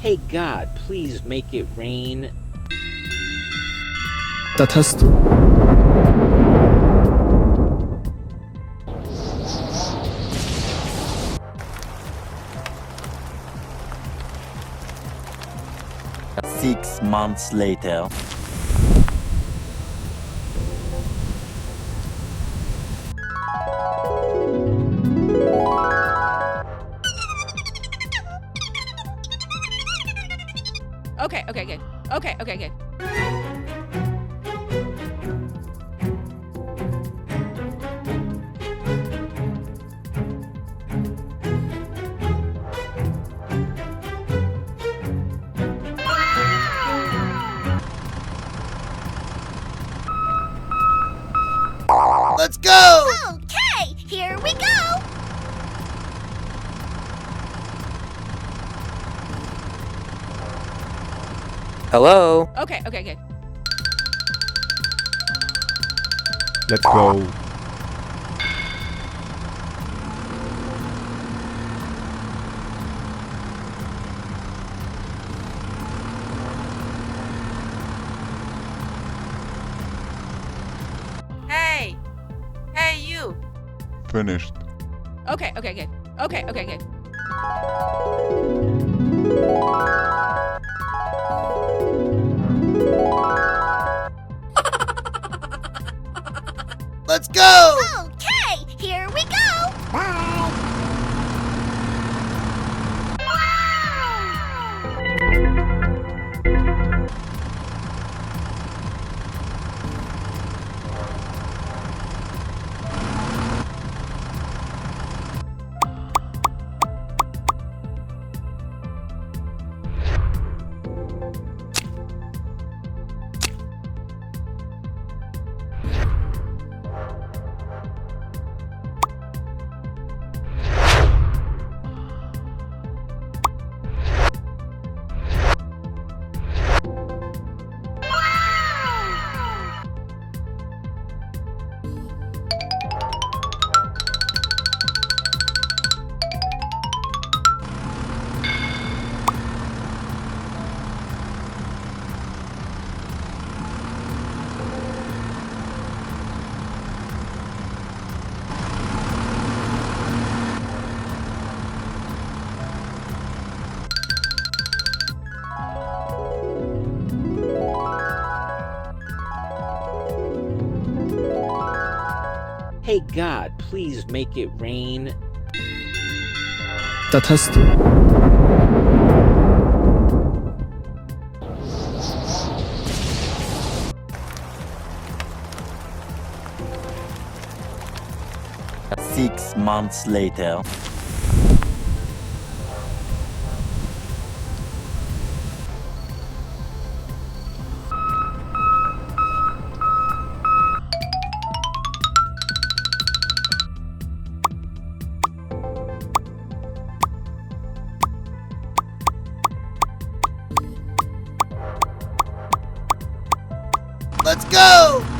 Hey God, please make it rain. تست. Six months later. Okay, good. Okay, good. Let's go! Okay, here we go! Hello? Okay, good. Let's go. Hey, you. Finished. Okay, good. Okay, good. Let's go! Okay, here we go! Bye! Hey God, please make it rain. تست. Six months later. Let's go!